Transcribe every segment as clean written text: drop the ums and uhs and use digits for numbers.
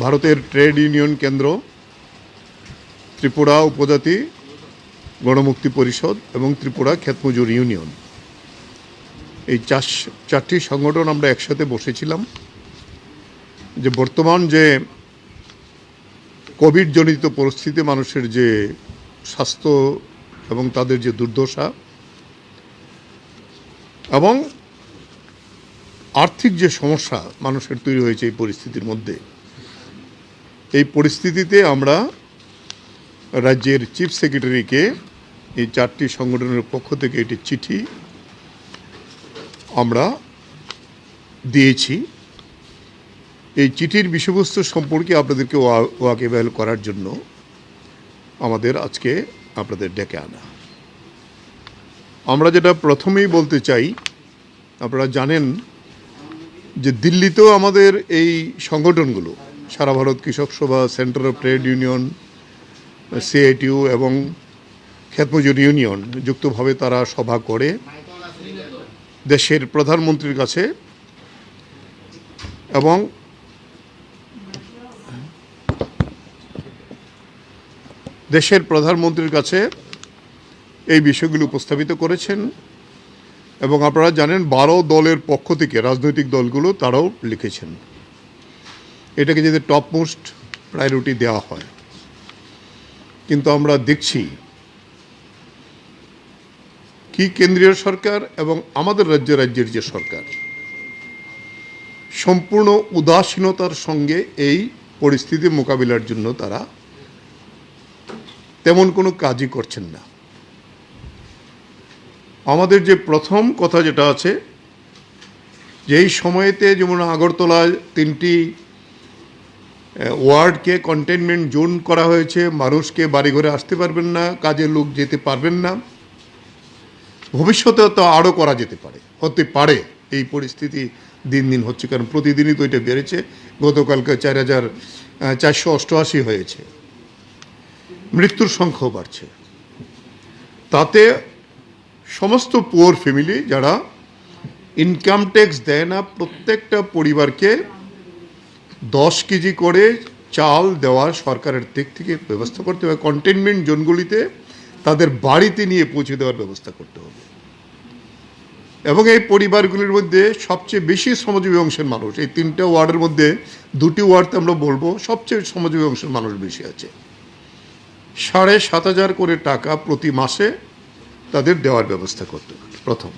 ভারতের trade union কেন্দ্র, ত্রিপুরা উপজাতি গণমুক্তি পরিষদ এবং ত্রিপুরা ক্ষেতমজুর ইউনিয়ন, এই চারটি সংগঠন আমরা একসাথে বসেছিলাম যে বর্তমান যে কোভিড জনিত পরিস্থিতি, মানুষের যে স্বাস্থ্য এবং তাদের যে দুর্দশা এবং আর্থিক যে সমস্যা মানুষের তৈরি হয়েছে এই পরিস্থিতির মধ্যে, এই পরিস্থিতিতে আমরা রাজ্যের চিফ সেক্রেটারিকে এই চারটি সংগঠনের পক্ষ থেকে একটি চিঠি আমরা দিয়েছি। এই চিঠির বিষয়বস্তু সম্পর্কে আপনাদেরকে ওয়াকিবহাল করার জন্য আমাদের আজকে আপনাদের ডেকে আনা। আমরা যেটা প্রথমেই বলতে চাই, আপনারা জানেন যে দিল্লিতেও আমাদের এই সংগঠনগুলো, সারা ভারত কৃষক সভা, centre of trade union, CITU এবং ক্ষেতমজুর ইউনিয়ন যুক্তভাবে তারা সভা করে দেশের প্রধানমন্ত্রীর কাছে এবং এই বিষয়গুলো উপস্থাপিত করেছেন। এবং আপনারা জানেন 12 দলের পক্ষ থেকে রাজনৈতিক দলগুলো তারাও লিখেছেন এটাকে যাতে টপ মোস্ট প্রায়োরিটি দেওয়া হয়। কিন্তু আমরা দেখছি কি কেন্দ্রীয় সরকার এবং আমাদের রাজ্যের যে সরকার সম্পূর্ণ উদাসীনতার সঙ্গে এই পরিস্থিতি মোকাবিলার জন্য তারা তেমন কোনো কাজই করছেন না। আমাদের যে প্রথম কথা যেটা আছে, যে এই সময়েতে যেমন আগরতলায় 3টি ওয়ার্ডকে কন্টেইনমেন্ট জোন করা হয়েছে, মানুষকে বাড়িঘরে আসতে পারবেন না, কাজের লোক যেতে পারবেন না, ভবিষ্যতে তো আরও করা হতে পারে। এই পরিস্থিতি দিন দিন হচ্ছে, কারণ প্রতিদিনই তো এটা বেড়েছে। গতকালকে 4,488 হয়েছে, মৃত্যুর সংখ্যাও বাড়ছে। তাতে সমস্ত পুয়ার ফ্যামিলি যারা ইনকাম ট্যাক্স দেয় না, প্রত্যেকটা পরিবারকে 10 কেজি করে চাল দেওয়ার সরকারের দিক থেকে ব্যবস্থা করতে হবে। কন্টেইনমেন্ট জোনগুলিতে তাদের বাড়িতে নিয়ে পৌঁছে দেওয়ার ব্যবস্থা করতে হবে। এবং এই পরিবারগুলির মধ্যে সবচেয়ে বেশি শ্রমজীবী অংশের মানুষ, এই 3টে ওয়ার্ডের মধ্যে 2টি ওয়ার্ডতে আমরা বলবো সবচেয়ে শ্রমজীবী অংশের মানুষ বেশি আছে। 7,500 করে টাকা প্রতি মাসে তাদের দেওয়ার ব্যবস্থা করতে হবে প্রথম।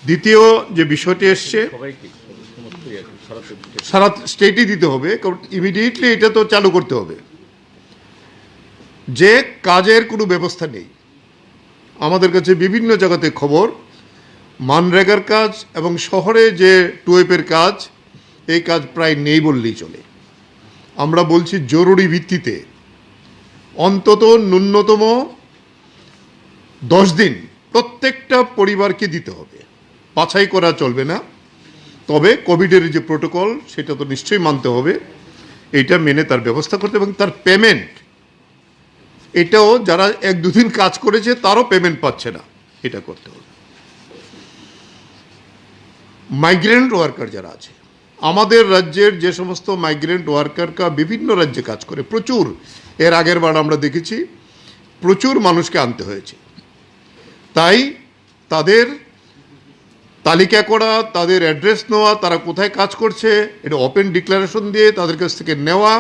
দ্বিতীয় যে বিষয়টি এসছে, সারা স্টেটই দিতে হবে, কারণ ইমিডিয়েটলি এটা তো চালু করতে হবে। যে কাজের কোনো ব্যবস্থা নেই, আমাদের কাছে বিভিন্ন জায়গাতে খবর, মানরেগার কাজ এবং শহরে যে টুয়েপের কাজ, এই কাজ প্রায় নেই বললেই চলে। আমরা বলছি জরুরি ভিত্তিতে অন্তত ন্যূনতম 10 দিন প্রত্যেকটা পরিবারকে দিতে হবে, বাছাই করা চলবে না। তবে কোভিডের যে প্রোটোকল সেটা তো নিশ্চয়ই মানতে হবে, এটা মেনে তার ব্যবস্থা করতে, এবং তার পেমেন্ট, এটাও যারা 1-2 দিন কাজ করেছে তারও পেমেন্ট পাচ্ছে না, এটা করতে হবে। মাইগ্রেন্ট ওয়ার্কার যারা আছে, আমাদের রাজ্যের যে সমস্ত মাইগ্রেন্ট ওয়ার্কাররা বিভিন্ন রাজ্যে কাজ করে, প্রচুর, এর আগের বার আমরা দেখেছি প্রচুর মানুষকে আনতে হয়েছে। তাই তাদের তালিকা করা, তাদের অ্যাড্রেস নেওয়া, তারা কোথায় কাজ করছে এটা ওপেন ডিক্লারেশন দিয়ে তাদের কাছ থেকে নেওয়া,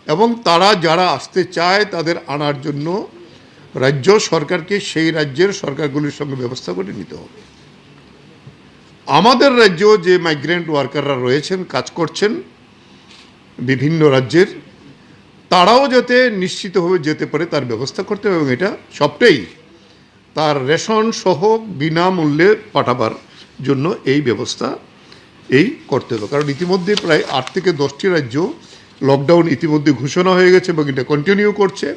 এবং তারা যারা আসতে চায় তাদের আনার জন্য রাজ্য সরকারকে সেই রাজ্যের সরকারগুলির সঙ্গে ব্যবস্থা করে নিতে হবে। আমাদের রাজ্যেও যে মাইগ্রেন্ট ওয়ার্কাররা রয়েছেন, কাজ করছেন বিভিন্ন রাজ্যের, তারাও যাতে নিশ্চিতভাবে যেতে পারে তার ব্যবস্থা করতে হবে, এবং এটা সবটাই তার রেশন সহ বিনামূল্যে পাঠাবার জন্য এই ব্যবস্থা করতে হবে। কারণ ইতিমধ্যে প্রায় 8 থেকে 10টি রাজ্য লকডাউন ইতিমধ্যে ঘোষণা হয়ে গেছে এবং এটা কন্টিনিউ করছে।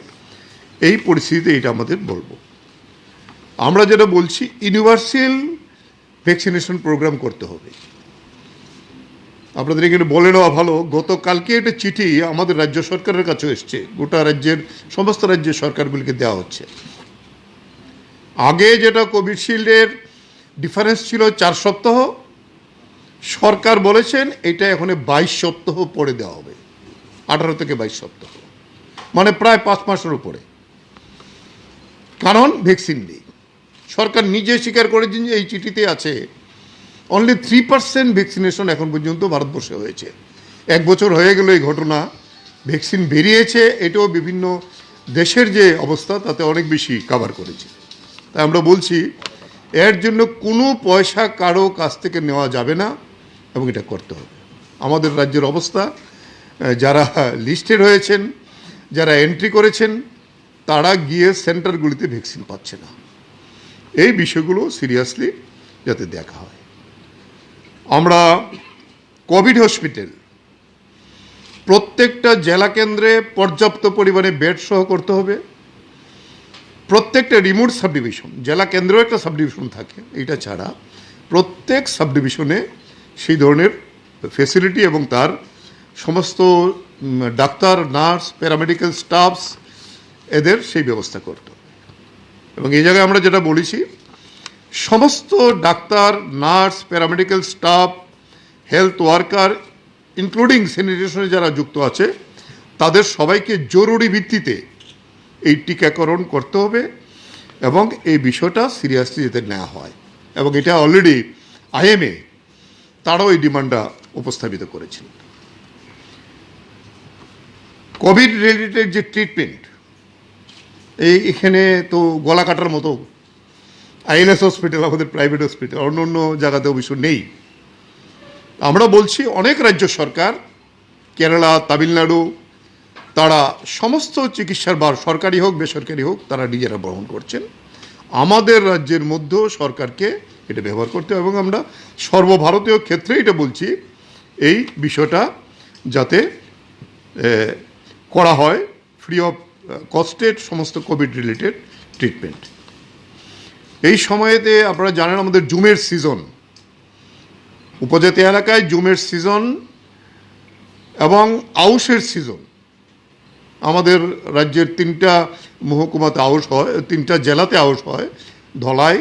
এই পরিস্থিতিতে এটা আমাদের বলবো, আমরা যেটা বলছি ইউনিভার্সাল ভ্যাকসিনেশন প্রোগ্রাম করতে হবে। আপনাদের এখানে বলে নেওয়া ভালো, গতকালকে একটা চিঠি আমাদের রাজ্য সরকারের কাছে এসছে, গোটা রাজ্যের সমস্ত রাজ্যের সরকারগুলিকে দেওয়া হচ্ছে। আগে যেটা কোভিশিল্ডের ডিফারেন্স ছিল 4 সপ্তাহ, সরকার বলেছেন এটা এখন 22 সপ্তাহ পরে দেওয়া হবে, 18 থেকে 22 সপ্তাহ, মানে প্রায় 5 মাসের উপরে। কারণ ভ্যাকসিন নেই। সরকার নিজে স্বীকার করেছেন যে এই চিঠিতে আছে অনলি 3% ভ্যাকসিনেশন এখন পর্যন্ত ভারতবর্ষে হয়েছে। 1 বছর হয়ে গেল এই ঘটনা, ভ্যাকসিন বেরিয়েছে, এটাও বিভিন্ন দেশের যে অবস্থা তাতে অনেক বেশি কভার করেছে। তাই আমরা বলছি এর জন্য কোনো পয়সা কারো কাছ থেকে নেওয়া যাবে না এবং এটা করতে হবে। আমাদের রাজ্যের অবস্থা, যারা লিস্টেড হয়েছেন, যারা এন্ট্রি করেছেন, তারা গিয়ে সেন্টারগুলিতে ভ্যাকসিন পাচ্ছে না। এই বিষয়গুলো সিরিয়াসলি যাতে দেখা হয়। আমরা কোভিড হসপিটাল প্রত্যেকটা জেলা কেন্দ্রে পর্যাপ্ত পরিমাণে বেড সহ করতে হবে। প্রত্যেকটা রিমোট সাব ডিভিশন, জেলা কেন্দ্রেও একটা সাব ডিভিশন থাকে, এটা ছাড়া প্রত্যেক সাব ডিভিশনে সেই ধরনের ফেসিলিটি এবং তার সমস্ত ডাক্তার, নার্স, প্যারামেডিক্যাল স্টাফস, এদের সেই ব্যবস্থা করতে হবে। এবং এই জায়গায় আমরা যেটা বলেছি, সমস্ত doctor, nurse, paramedical staff, health worker, including স্যানিটেশনে যারা যুক্ত আছে, তাদের সবাইকে জরুরি ভিত্তিতে এই টিকাকরণ করতে হবে এবং এই বিষয়টা সিরিয়াসলি যাতে নেওয়া হয়। এবং এটা অলরেডি IMA তারাও এই ডিমান্ডটা উপস্থাপিত করেছেন। কোভিড রিলেটেড যে ট্রিটমেন্ট, এখানে তো গলা কাটার মতো INS হসপিটাল, আমাদের প্রাইভেট হসপিটাল, অন্য অন্য জায়গাতে অবশ্য নেই। আমরা বলছি অনেক রাজ্য সরকার, কেরালা, তামিলনাড়ু, তারা সমস্ত চিকিৎসার ভার, সরকারি হোক বেসরকারি হোক, তারা নিজেরা বহন করছেন। আমাদের রাজ্যের মধ্যেও সরকারকে এটা ব্যবহার করতে হবে এবং আমরা সর্বভারতীয় ক্ষেত্রে এটা বলছি, এই বিষয়টা যাতে করা হয় ফ্রি অফ কস্টের সমস্ত কোভিড রিলেটেড ট্রিটমেন্ট। এই সময়েতে আপনারা জানেন আমাদের জুমের সিজন, উপজাতি এলাকায় জুমের সিজন এবং আউশের সিজন। আমাদের রাজ্যের 3টা মহকুমাতে আউশ হয়, 3টা জেলাতে আউশ হয়, ধলাই,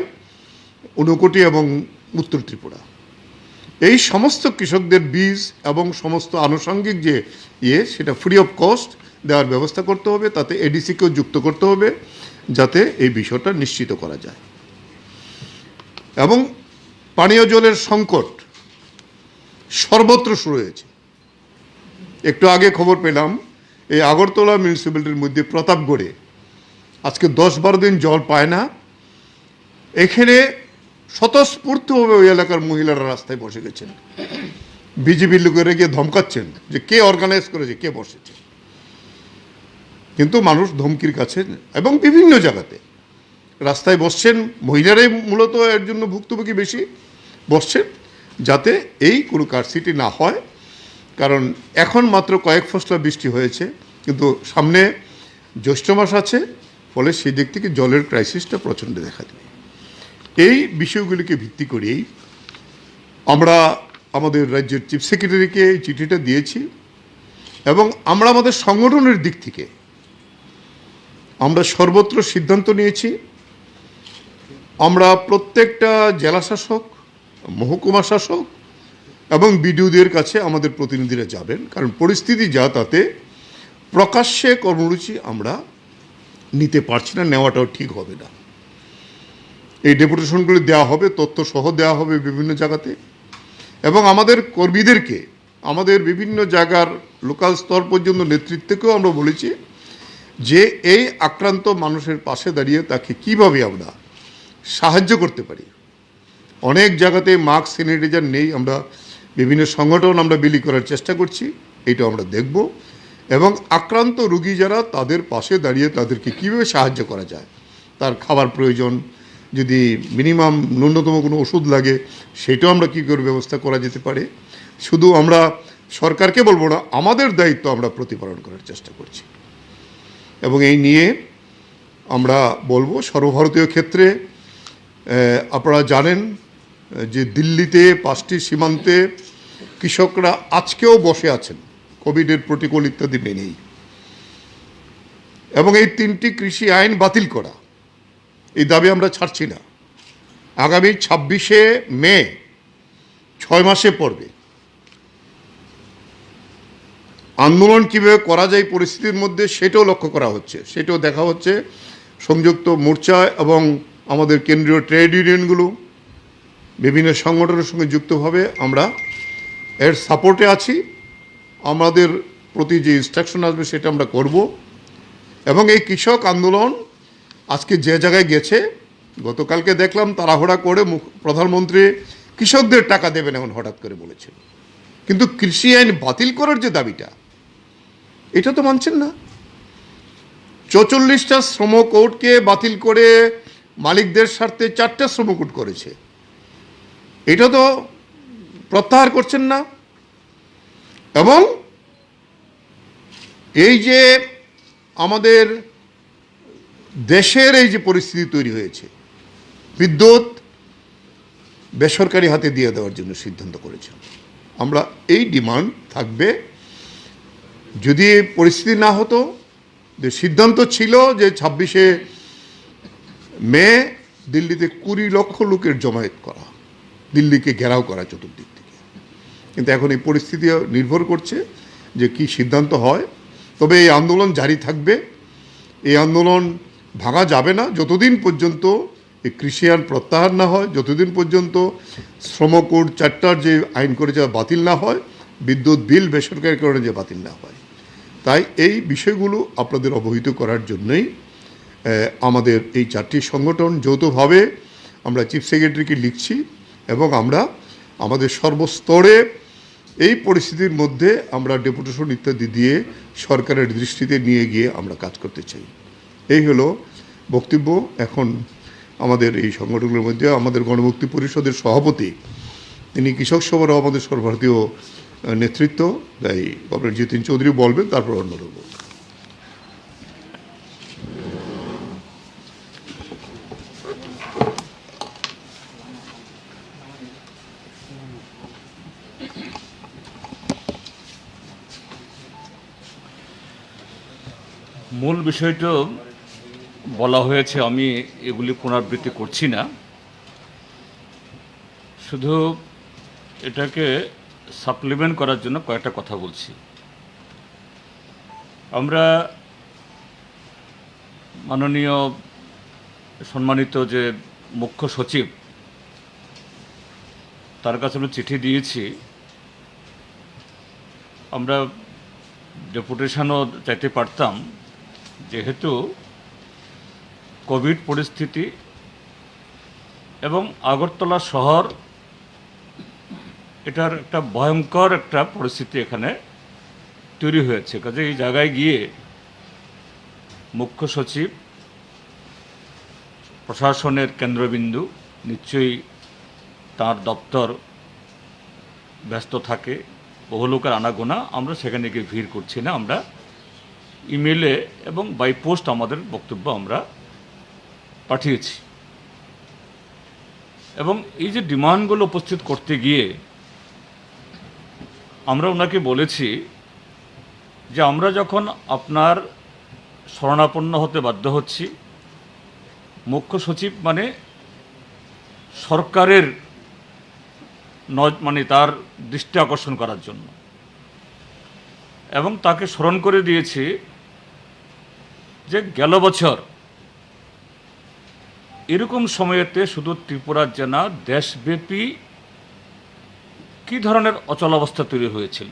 ঊনকোটি এবং উত্তর ত্রিপুরা। এই সমস্ত কৃষকদের বীজ এবং সমস্ত আনুষঙ্গিক যে সেটা ফ্রি অফ কস্ট দেওয়ার ব্যবস্থা করতে হবে। তাতে ADC-কেও যুক্ত করতে হবে যাতে এই বিষয়টা নিশ্চিত করা যায়। এবং পানীয় জলের সংকট সর্বত্র শুরু হয়েছে। একটু আগে খবর পেলাম এই আগরতলা মিউনিসিপ্যালিটির মধ্যে প্রতাপগড়ে আজকে 10-12 দিন জল পায় না। এখানে স্বতঃস্ফূর্তভাবে ওই এলাকার মহিলারা রাস্তায় বসে গেছেন, বিজেপির লোকেরা গিয়ে ধমকাচ্ছেন যে কে অর্গানাইজ করেছে, কে বসেছে। কিন্তু মানুষ ধমকির কাছে এবং বিভিন্ন জায়গাতে রাস্তায় বসছেন, মহিলারাই মূলত এর জন্য ভুক্তভোগী বেশি বসছেন, যাতে এই কোনো কারসিটি না হয়। কারণ এখন মাত্র কয়েক ফসলা বৃষ্টি হয়েছে, কিন্তু সামনে জ্যৈষ্ঠ মাস আছে, ফলে সেই দিক থেকে জলের ক্রাইসিসটা প্রচণ্ড দেখা দেবে। এই বিষয়গুলিকে ভিত্তি করেই আমরা আমাদের রাজ্যের চিফ সেক্রেটারিকে এই চিঠিটা দিয়েছি এবং আমরা আমাদের সংগঠনের দিক থেকে আমরা সর্বত্র সিদ্ধান্ত নিয়েছি। আমরা প্রত্যেকটা জেলা শাসক, মহকুমা শাসক এবং বিডিওদের কাছে আমাদের প্রতিনিধিরা যাবেন, কারণ পরিস্থিতি যা তাতে প্রকাশ্যে কর্মসূচি আমরা নিতে পারছি না, নেওয়াটাও ঠিক হবে না। এই ডেপুটেশনগুলি দেওয়া হবে, তথ্য সহ দেওয়া হবে বিভিন্ন জায়গাতে, এবং আমাদের কর্মীদেরকে আমাদের বিভিন্ন জায়গার লোকাল স্তর পর্যন্ত নেতৃত্বকেও আমরা বলেছি যে এই আক্রান্ত মানুষের পাশে দাঁড়িয়ে তাকে কিভাবে আমরা সাহায্য করতে পারি। অনেক জায়গাতে মাস্ক, স্যানিটাইজার নেই, আমরা বিভিন্ন সংগঠন আমরা বিলি করার চেষ্টা করছি, এটা আমরা দেখব। এবং আক্রান্ত রোগী যারা, তাদের পাশে দাঁড়িয়ে তাদেরকে কীভাবে সাহায্য করা যায়, তার খাবার প্রয়োজন, যদি মিনিমাম ন্যূনতম কোনো ওষুধ লাগে সেটাও আমরা কী করে ব্যবস্থা করা যেতে পারে। শুধু আমরা সরকারকে বলবো না, আমাদের দায়িত্ব আমরা প্রতিপালন করার চেষ্টা করছি। এবং এই নিয়ে আমরা বলবো সর্বভারতীয় ক্ষেত্রে আপনারা জানেন যে দিল্লিতে 5টি সীমান্তে কৃষকরা আজকেও বসে আছেন কোভিডের প্রোটোকল ইত্যাদি মেনেই, এবং এই 3টি কৃষি আইন বাতিল করা, এই দাবি আমরা ছাড়ছি না। আগামী 26শে মে 6 মাসে পড়বে। আন্দোলন কীভাবে করা যায় পরিস্থিতির মধ্যে সেটাও লক্ষ্য করা হচ্ছে, সেটাও দেখা হচ্ছে। সংযুক্ত মোর্চা এবং আমাদের কেন্দ্রীয় ট্রেড ইউনিয়নগুলো বিভিন্ন সংগঠনের সঙ্গে যুক্তভাবে আমরা এর সাপোর্টে আছি। আমাদের প্রতি যে ইনস্ট্রাকশন আসবে সেটা আমরা করব। এবং এই কৃষক আন্দোলন আজকে যে জায়গায় গেছে, গতকালকে দেখলাম তাড়াহুড়া করে প্রধানমন্ত্রী কৃষকদের টাকা দেবেন এখন হঠাৎ করে বলেছেন, কিন্তু কৃষি আইন বাতিল করার যে দাবিটা, এটা তো মানছেন না। 44টা শ্রম কোডকে বাতিল করে মালিকদের স্বার্থে 4টা শ্রম কোড করেছে, এটা তো প্রত্যাহার করছেন না। এবং এই যে আমাদের দেশের এই যে পরিস্থিতি তৈরি হয়েছে, বিদ্যুৎ বেসরকারি হাতে দিয়ে দেওয়ার জন্য সিদ্ধান্ত করেছে। আমরা এই ডিমান্ড থাকবে, যদি পরিস্থিতি না হতো, যে সিদ্ধান্ত ছিল যে 26শে মে দিল্লিতে 20 লক্ষ লোকের জমায়েত করা, দিল্লিকে ঘেরাও করা চতুর্দিক থেকে, কিন্তু এখন এই পরিস্থিতি নির্ভর করছে যে কি সিদ্ধান্ত হয়। তবে এই আন্দোলন জারি থাকবে, এই আন্দোলন ভাঙা যাবে না যতদিন পর্যন্ত এই কৃষি আইন প্রত্যাহার না হয়, যতদিন পর্যন্ত শ্রম কোড 4টার যে আইন করেছে বাতিল না হয়, বিদ্যুৎ বিল বেসরকারীকরণে যে বাতিল না হয়। তাই এই বিষয়গুলো আপনাদের অবহিত করার জন্যই আমাদের এই 4টি সংগঠন যৌথভাবে আমরা চিফ সেক্রেটারিকে লিখছি এবং আমরা আমাদের সর্বস্তরে এই পরিস্থিতির মধ্যে আমরা ডেপুটেশন ইত্যাদি দিয়ে সরকারের দৃষ্টিতে নিয়ে গিয়ে আমরা কাজ করতে চাই। এই হলো বক্তব্য। এখন আমাদের এই সংগঠনগুলোর মধ্যে আমাদের গণমুক্তি পরিষদের সভাপতি, তিনি কৃষক সভারও আমাদের সর্বভারতীয় নেতৃত্ব, তাই কমরেড জিতেন চৌধুরী বলবেন, তারপর অন্যরা বলবেন। মূল বিষয়টা বলা হয়েছে, আমি এগুলি পুনরাবৃত্তি করছি না, শুধু এটাকে সাপ্লিমেন্ট করার জন্য কয়েকটা কথা বলছি। আমরা মাননীয় সম্মানিত যে মুখ্য সচিব, তার কাছে আমরা চিঠি দিয়েছি। আমরা ডেপুটেশনও চাইতে পারতাম, যেহেতু কোভিড পরিস্থিতি এবং আগরতলা শহর, এটার একটা ভয়ঙ্কর একটা পরিস্থিতি এখানে তৈরি হয়েছে। কাজে এই জায়গায় গিয়ে মুখ্য সচিব, প্রশাসনের কেন্দ্রবিন্দু, নিশ্চয়ই তার দপ্তর ব্যস্ত থাকে, বহু লোকের আনাগোনা, আমরা সেখানে গিয়ে ভিড় করছি না। আমরা ইমেলে এবং বাই পোস্ট আমাদের বক্তব্য আমরা পাঠিয়েছি। এবং এই যে ডিমান্ডগুলো উপস্থিত করতে গিয়ে আমরা ওনাকে বলেছি যে আমরা যখন আপনার শরণাপন্ন হতে বাধ্য হচ্ছি, মুখ্য সচিব মানে সরকারের মানে তার দৃষ্টি আকর্ষণ করার জন্য, এবং তাকে স্মরণ করে দিয়েছি যে গেল বছর এরকম সময়েতে শুধু ত্রিপুরার জেলা দেশব্যাপী কী ধরনের অচলাবস্থা তৈরি হয়েছিল।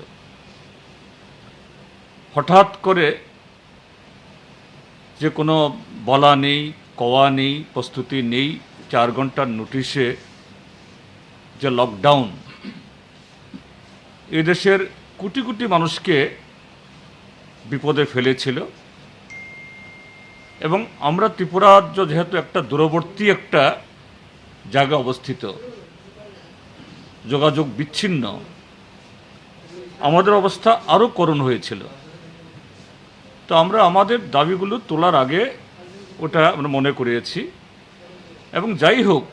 হঠাৎ করে যে কোনো বলা নেই, কওয়া নেই, প্রস্তুতি নেই, 4 ঘন্টার নোটিশে যে লকডাউন এদেশের কোটি কোটি মানুষকে বিপদে ফেলেছিল। এবং আমরা ত্রিপুরা রাজ্য যেহেতু একটা দূরবর্তী একটা জায়গায় অবস্থিত, যোগাযোগ বিচ্ছিন্ন, আমাদের অবস্থা আরও করুণ হয়েছিল। তো আমরা আমাদের দাবিগুলো তোলার আগে ওটা আমরা মনে করিয়েছি। এবং যাই হোক,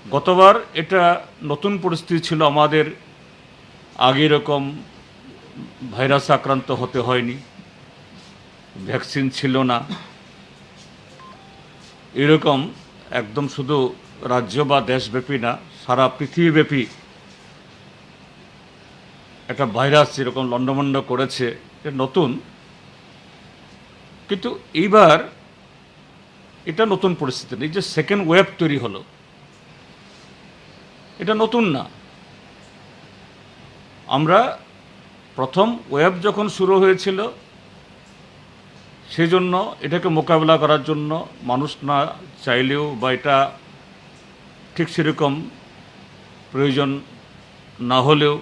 গতবার এটা নতুন পরিস্থিতি ছিল, আমাদের আগে এরকম ভাইরাস আক্রান্ত হতে হয়নি, ভ্যাকসিন ছিল না, এরকম একদম শুধু রাজ্য বা দেশব্যাপী না, সারা পৃথিবীব্যাপী একটা ভাইরাস যেরকম লণ্ডভণ্ড করেছে, এটা নতুন, কিন্তু এইবার এটা নতুন পরিস্থিতি নেই। যে সেকেন্ড ওয়েভ তৈরি হলো, এটা নতুন না। আমরা প্রথম ওয়েভ যখন শুরু হয়েছিল, সেই জন্য এটাকে মোকাবেলা করার জন্য মানুষ না চাইলেও বা এটা ঠিক সেরকম প্রয়োজন না হলেও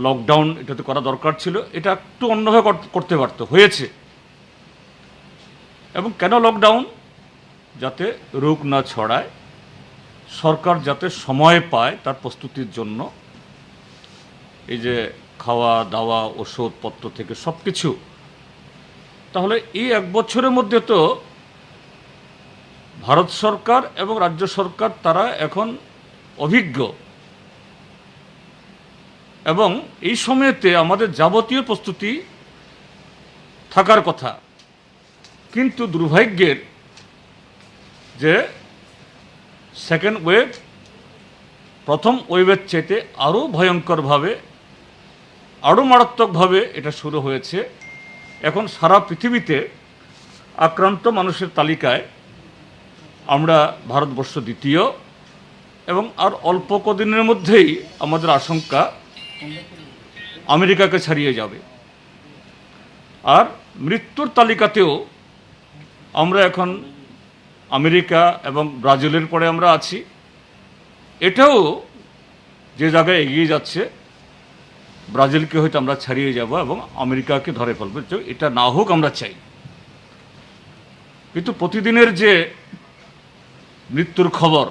লকডাউন এটাতে করা দরকার ছিল। এটা একটু অন্যভাবে করতে পারত, হয়েছে। এবং কেন লকডাউন? যাতে রোগ না ছড়ায়, সরকার যাতে সময় পায় তার প্রস্তুতির জন্য। এই যে খাওয়া দাওয়া, ওষুধপত্র থেকে সব কিছু। তাহলে এই এক বছরের মধ্যে তো ভারত সরকার এবং রাজ্য সরকার তারা এখন অভিজ্ঞ, এবং এই সময়তে আমাদের যাবতীয় প্রস্তুতি থাকার কথা। কিন্তু দুর্ভাগ্যের যে সেকেন্ড ওয়েভ প্রথম ওয়েভের চাইতে আরও ভয়ঙ্করভাবে, আরও মারাত্মকভাবে এটা শুরু হয়েছে। এখন সারা পৃথিবীতে আক্রান্ত মানুষের তালিকায় আমরা ভারতবর্ষ দ্বিতীয়, এবং আর অল্প কদিনের মধ্যেই আমাদের আশঙ্কা আমেরিকাকে ছাড়িয়ে যাবে। আর মৃত্যুর তালিকাতেও আমরা এখন আমেরিকা এবং ব্রাজিলের পরে আমরা আছি। এটাও যে জায়গায় এগিয়ে যাচ্ছে, ব্রাজিলকে হয়তো আমরা ছাড়িয়ে যাব এবং আমেরিকাকে ধরে ফেলবো। এটা না হোক আমরা চাই, কিন্তু প্রতিদিনের যে মৃত্যুর খবর,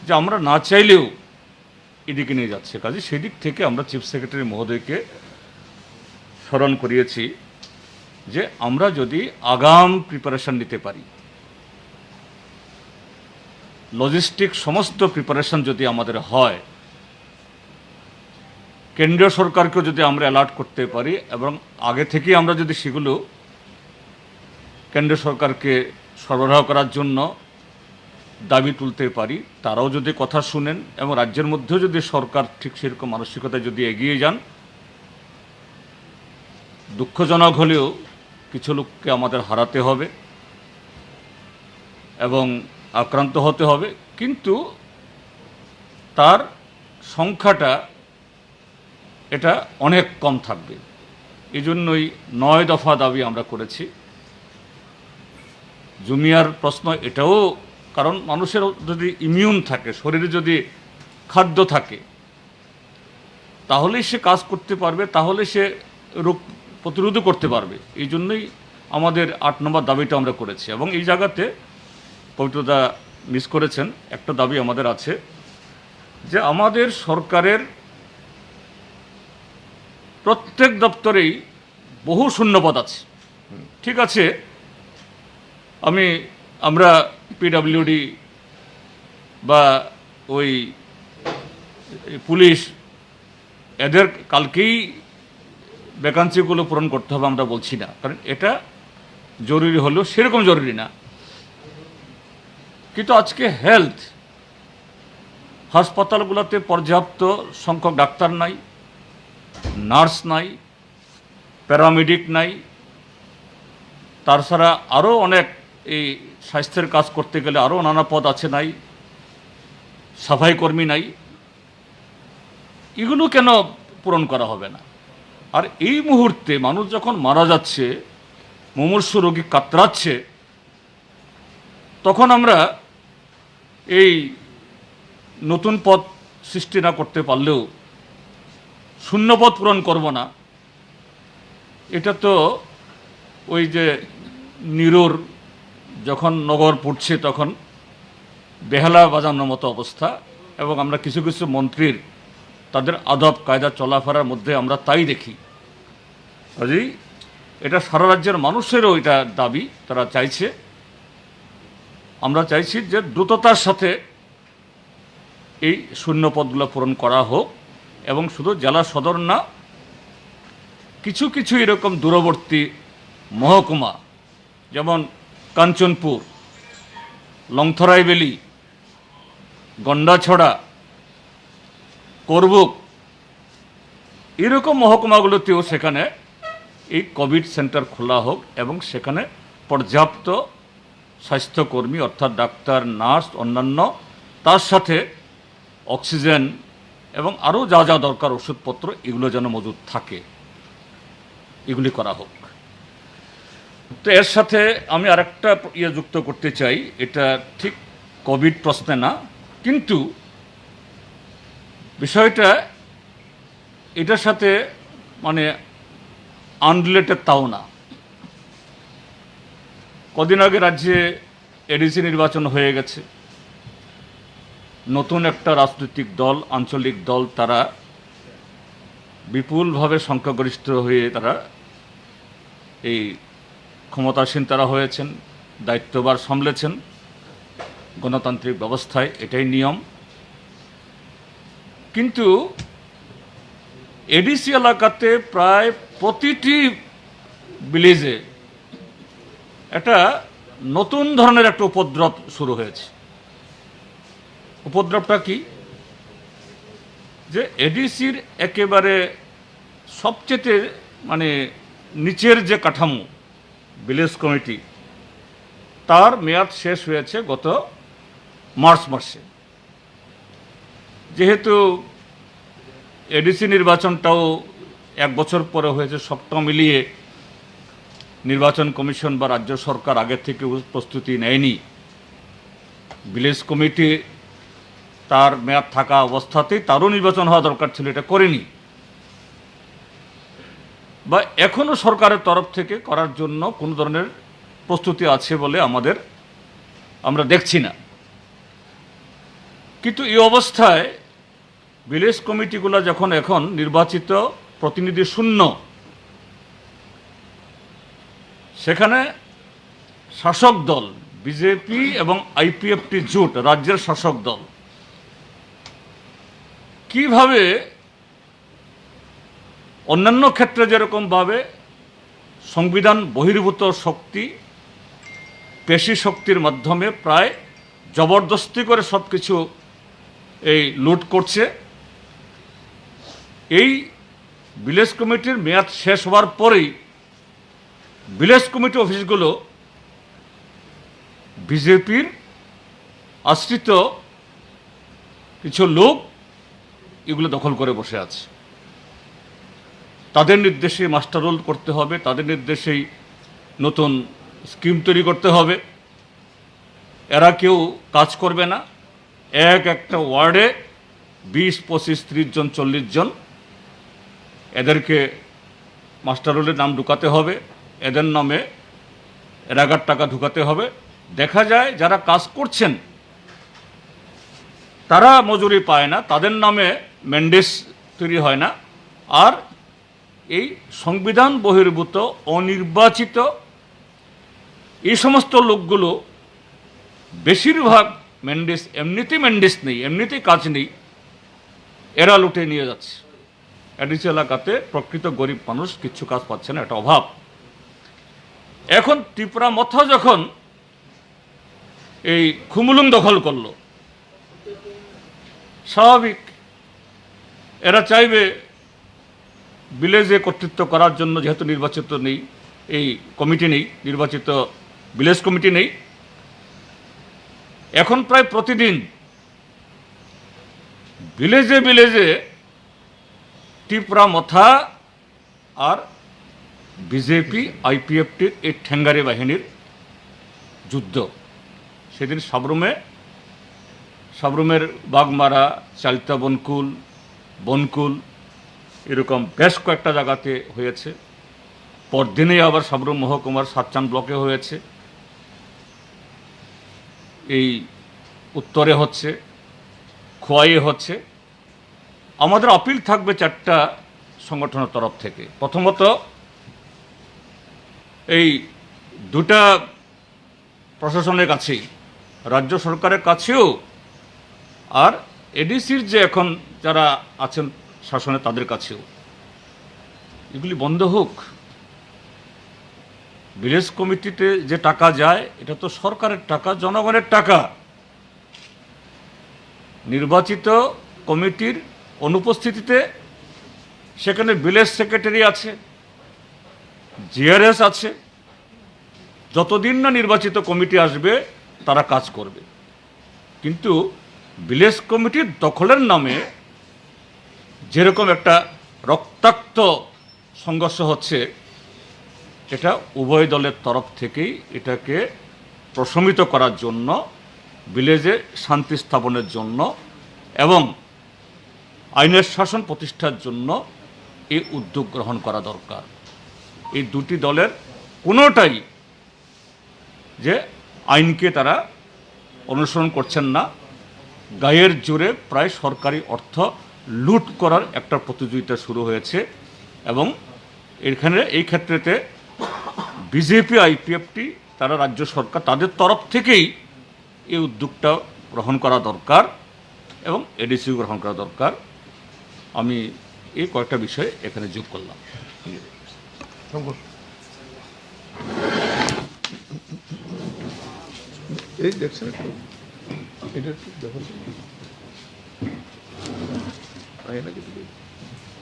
যে আমরা না চাইলেও এদিকে নিয়ে যাচ্ছে। কাজে সেদিক থেকে আমরা চিফ সেক্রেটারি মহোদয়কে স্মরণ করিয়েছি যে আমরা যদি আগাম প্রিপারেশন নিতে পারি, লজিস্টিক সমস্ত প্রিপারেশন যদি আমাদের হয়, কেন্দ্রীয় সরকারকেও যদি আমরা অ্যালার্ট করতে পারি এবং আগে থেকেই আমরা যদি সেগুলো কেন্দ্রীয় সরকারকে সরবরাহ করার জন্য দাবি তুলতে পারি, তারাও যদি কথা শুনেন এবং রাজ্যের মধ্যেও যদি সরকার ঠিক সেরকম মানসিকতায় যদি এগিয়ে যান, দুঃখজনক হলেও কিছু লোককে আমাদের হারাতে হবে এবং আক্রান্ত হতে হবে, কিন্তু তার সংখ্যাটা এটা অনেক কম থাকবে। এই জন্যই 9 দফা দাবি আমরা করেছি। জুমিয়ার প্রশ্ন এটাও, কারণ মানুষের যদি ইমিউন থাকে, শরীরে যদি খাদ্য থাকে, তাহলেই সে কাজ করতে পারবে, তাহলে সে রোগ প্রতিরোধও করতে পারবে। এই জন্যই আমাদের 8 নম্বর দাবিটা আমরা করেছি। এবং এই জায়গাতে পবিত্রদা মিস করেছেন, একটা দাবি আমাদের আছে যে আমাদের সরকারের প্রত্যেক দপ্তরেই বহু শূন্যপদ আছে। ঠিক আছে, আমরা পিডব্লিউডি বা ওই পুলিশ, এদের কালকেই ভ্যাকান্সিগুলো পূরণ করতে হবে আমরা বলছি না, কারণ এটা জরুরি হলেও সেরকম জরুরি না। কিন্তু আজকে হেলথ হাসপাতালগুলোতে পর্যাপ্ত সংখ্যক ডাক্তার নাই, নার্স নাই, প্যারামেডিক নাই, তাছাড়া আরও অনেক এই স্বাস্থ্যের কাজ করতে গেলে আরও নানা পদ আছে নাই, সাফাই কর্মী নাই। এগুলো কেন পূরণ করা হবে না? আর এই মুহূর্তে মানুষ যখন মারা যাচ্ছে, মুমূর্ষু রোগী কাতরাচ্ছে, তখন আমরা এই নতুন পদ সৃষ্টি না করতে পারলেও শূন্য পদ পূরণ করব না, এটা তো ওই যে নিরুর যখন নগর পড়ছে তখন বেহালা বাজানোর মতো অবস্থা। এবং আমরা কিছু কিছু মন্ত্রীর তাদের আদব কায়দা চলাফেরার মধ্যে আমরা তাই দেখি। কাজেই এটা সারা রাজ্যের মানুষেরও এটা দাবি, তারা চাইছে। আমরা চাইছি যে দ্রুততার সাথে এই শূন্য পদগুলো পূরণ করা হোক, এবং শুধু জেলা সদর না, কিছু কিছু এরকম দূরবর্তী মহকুমা যেমন কাঞ্চনপুর, লংথরাইবেলি, গন্ডাছড়া, করবুক, এরকম মহকুমাগুলোতেও সেখানে এই কোভিড সেন্টার খোলা হোক এবং সেখানে পর্যাপ্ত স্বাস্থ্যকর্মী অর্থাৎ ডাক্তার, নার্স, অন্যান্য, তার সাথে অক্সিজেন এবং আরও যা যা দরকার ওষুধপত্র এগুলো যেন মজুদ থাকে, এগুলি করা হোক। তো এর সাথে আমি আরেকটা যুক্ত করতে চাই, এটা ঠিক কোভিড প্রশ্নে না, কিন্তু বিষয়টা এটার সাথে মানে আনরিলেটেড তাও না। কদিন আগে রাজ্যে এডিসি নির্বাচন হয়ে গেছে, নতুন একটা রাজনৈতিক দল, আঞ্চলিক দল, তারা বিপুলভাবে সংখ্যাগরিষ্ঠ হয়ে তারা এই ক্ষমতাসীন তারা হয়েছেন, দায়িত্বভার সামলেছেন গণতান্ত্রিক ব্যবস্থায়, এটাই নিয়ম। কিন্তু এডিসি এলাকাতে প্রায় প্রতিটি ভিলেজে একটা নতুন ধরনের একটা উপদ্রব শুরু হয়েছে। উপদ্রবটা কি? যে এডিসির একেবারে সবচেয়ে মানে নিচের যে কাঠামো ভিলেজ কমিটি, তার মেয়াদ শেষ হয়েছে গত মার্চ মাসে। যেহেতু এডিসি নির্বাচনটাও এক বছর পরে হয়েছে, সবটা মিলিয়ে নির্বাচন কমিশন বা রাজ্য সরকার আগে থেকে প্রস্তুতি নেয়নি। ভিলেজ কমিটি তার মেয়াদ থাকা অবস্থাতেই তারও নির্বাচন হওয়া দরকার ছিল, এটা করেনি, বা এখনও সরকারের তরফ থেকে করার জন্য কোনো ধরনের প্রস্তুতি আছে বলে আমরা দেখছি না। কিন্তু এই অবস্থায় ভিলেজ কমিটিগুলো যখন এখন নির্বাচিত প্রতিনিধি শূন্য, সেখানে শাসক দল বিজেপি এবং আইপিএফটি জোট, রাজ্যের শাসক দল, কিভাবে অন্যান্য ক্ষেত্রে যেরকমভাবে সংবিধান বহির্ভূত শক্তি, পেশি শক্তির মাধ্যমে প্রায় জবরদস্তি করে সব কিছু এই লুট করছে, এই ভিলেজ কমিটির মেয়াদ শেষ হওয়ার পরেই ভিলেজ কমিটি অফিসগুলো বিজেপির আশ্রিত কিছু লোক এগুলো দখল করে বসে আছে। তাদের নির্দেশে মাস্টার রোল করতে হবে, তাদের নির্দেশেই নতুন স্কিম তৈরি করতে হবে। এরা কেউ কাজ করবে না, একটা ওয়ার্ডে 20, 25, 30 জন, 40 জন এদেরকে মাস্টার রোলের নাম ঢুকাতে হবে, এদের নামে এরাগার টাকা ঢুকাতে হবে। দেখা যায় যারা কাজ করছেন তারা মজুরি পায় না, তাদের নামে ম্যান্ডেস তৈরি হয় না, আর এই সংবিধান বহির্ভূত অনির্বাচিত এই সমস্ত লোকগুলো বেশিরভাগ এমনিতেই ম্যান্ডেস নেই, এমনিতেই কাজ নেই, এরা লুটে নিয়ে যাচ্ছে। এডিসি এলাকাতে প্রকৃত গরিব মানুষ কিচ্ছু কাজ পাচ্ছে না, এটা অভাব। এখন ত্রিপুরা মথা যখন এই খুমুলুং দখল করলো, স্বাভাবিক এরা চাইবে ভিলেজে কর্তৃত্ব করার জন্য, যেহেতু নির্বাচিত নেই, এই কমিটি নেই, নির্বাচিত ভিলেজ কমিটি নেই। এখন প্রায় প্রতিদিন ভিলেজে ভিলেজে ত্রিপুরা মথা আর বিজেপি আইপিএফটির এই ঠেঙ্গারি বাহিনীর যুদ্ধ। সেদিন সাবরুমের বাগমারা, চালতা বনকুল এরকম বেশ কয়েকটা জায়গাতে হয়েছে। পরদিনেই আবার সাবরুম মহকুমার সাতচান ব্লকে হয়েছে, এই উত্তরে হচ্ছে, খোয়াইয়ে হচ্ছে। আমাদের আপিল থাকবে 4টা সংগঠনের তরফ থেকে। প্রথমত, এই 2টা প্রশাসনের কাছেই, রাজ্য সরকারের কাছেও, আর এডিসির যে এখন যারা আছেন শাসনে তাদের কাছেও, এগুলি বন্ধ হোক। ভিলেজ কমিটিতে যে টাকা যায় এটা তো সরকারের টাকা, জনগণের টাকা। নির্বাচিত কমিটির অনুপস্থিতিতে সেখানে ভিলেজ সেক্রেটারি আছে, জিআরএস আছে। যতদিন না নির্বাচিত কমিটি আসবে তারা কাজ করবে, কিন্তু ভিলেজ কমিটির দখলের নামে যেরকম একটা রক্তাক্ত সংঘর্ষ হচ্ছে, এটা উভয় দলের তরফ থেকেই এটাকে প্রশমিত করার জন্য, ভিলেজে শান্তি স্থাপনের জন্য এবং আইনের শাসন প্রতিষ্ঠার জন্য এই উদ্যোগ গ্রহণ করা দরকার। এই দুটি দলের কোনোটাই যে আইনকে তারা অনুসরণ করছেন না, গায়ের জোরে প্রায় সরকারি অর্থ লুট করার একটা প্রতিযোগিতা শুরু হয়েছে। এবং এই ক্ষেত্রেতে বিজেপি আইপিএফটি তারা রাজ্য সরকার তাদের তরফ থেকেই এই উদ্যোগটা গ্রহণ করা দরকার এবং এডিসি গ্রহণ করা দরকার। আমি এই কয়েকটা বিষয় এখানে যোগ করলাম। এই দেখছেন একটু এটা একটু দেখুন, আয়না কিছু